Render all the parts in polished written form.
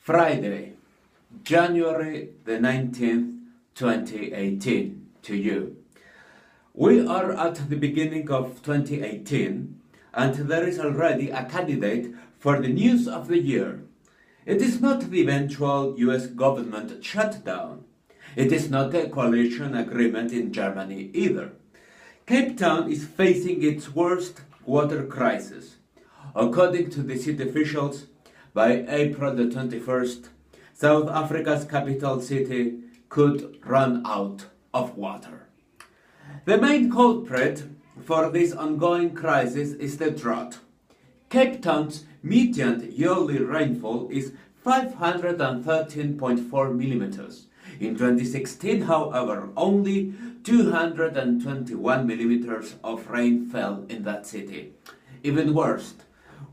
Friday, January the 19th, 2018, to you. We are at the beginning of 2018 and there is already a candidate for the news of the year. It is not the eventual US government shutdown. It is not a coalition agreement in Germany either. Capetown is facing its worst water crisis. According to the city officials, by April the 21st, South Africa's capital city could run out of water. The main culprit for this ongoing crisis is the drought. Capetown's median yearly rainfall is 513.4 millimeters. In 2016, however, only 221 millimeters of rain fell in that city. Even worse,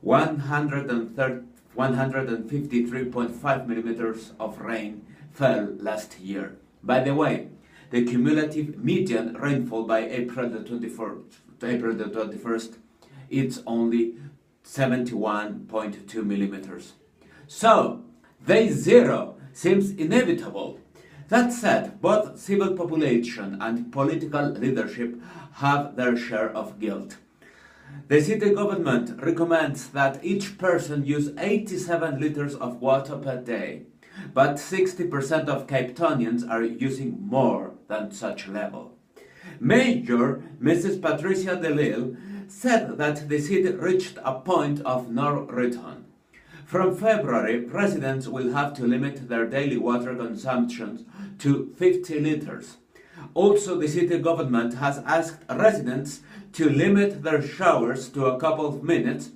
153.5 millimeters of rain fell last year. By the way, the cumulative median rainfall by April the 21st, it's only 71.2 millimeters. So, day zero seems inevitable. That said, both civil population and political leadership have their share of guilt. The city government recommends that each person use 87 liters of water per day, but 60% of Capetonians are using more than such level. Mayor Mrs. Patricia DeLille said that the city reached a point of no return. From February, residents will have to limit their daily water consumption to 50 liters. Also, the city government has asked residents to limit their showers to a couple of minutes,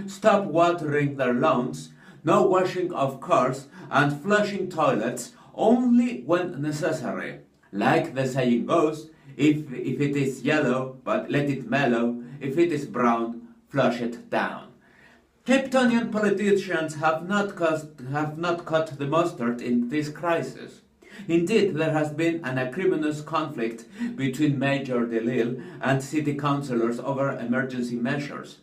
stop watering their lawns, no washing of cars, and flushing toilets only when necessary. Like the saying goes, if it is yellow, but let it mellow, if it is brown, flush it down. Capetonian politicians have not cut the mustard in this crisis. Indeed, there has been an acrimonious conflict between Mayor DeLille and city councillors over emergency measures.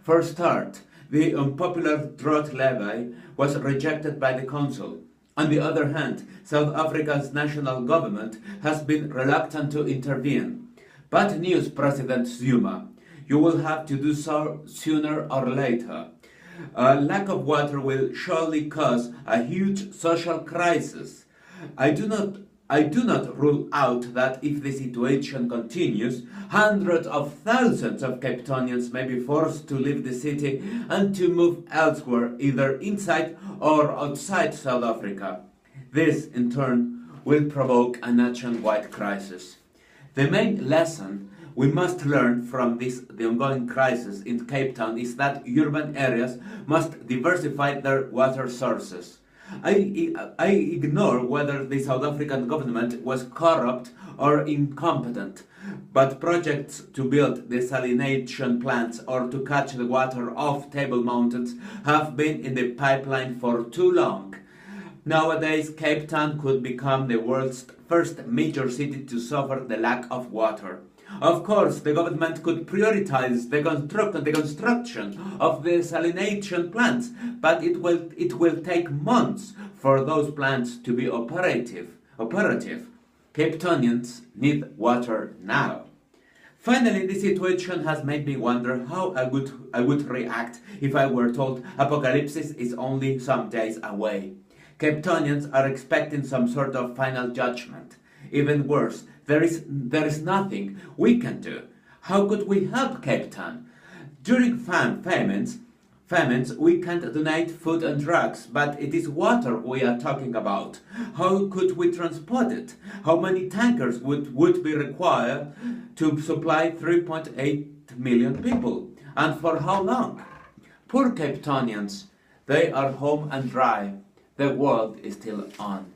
For a start, the unpopular drought levy was rejected by the council. On the other hand, South Africa's national government has been reluctant to intervene. Bad news, President Zuma. You will have to do so sooner or later. A lack of water will surely cause a huge social crisis. I do not rule out that if the situation continues, hundreds of thousands of Capetonians may be forced to leave the city and to move elsewhere, either inside or outside South Africa. This, in turn, will provoke a nationwide crisis. The main lesson we must learn from the ongoing crisis in Capetown is that urban areas must diversify their water sources. I ignore whether the South African government was corrupt or incompetent, but projects to build desalination plants or to catch the water off Table Mountains have been in the pipeline for too long. Nowadays, Capetown could become the world's first major city to suffer the lack of water. Of course, the government could prioritize the construction of the desalination plants, but it will take months for those plants to be operative. Capetonians need water now. Finally, the situation has made me wonder how I would react if I were told apocalypse is only some days away. Capetonians are expecting some sort of final judgment. Even worse, there is nothing we can do. How could we help Capetown? During famines, we can't donate food and drugs, but it is water we are talking about. How could we transport it? How many tankers would be required to supply 3.8 million people? And for how long? Poor Capetonians, they are home and dry. The world is still on.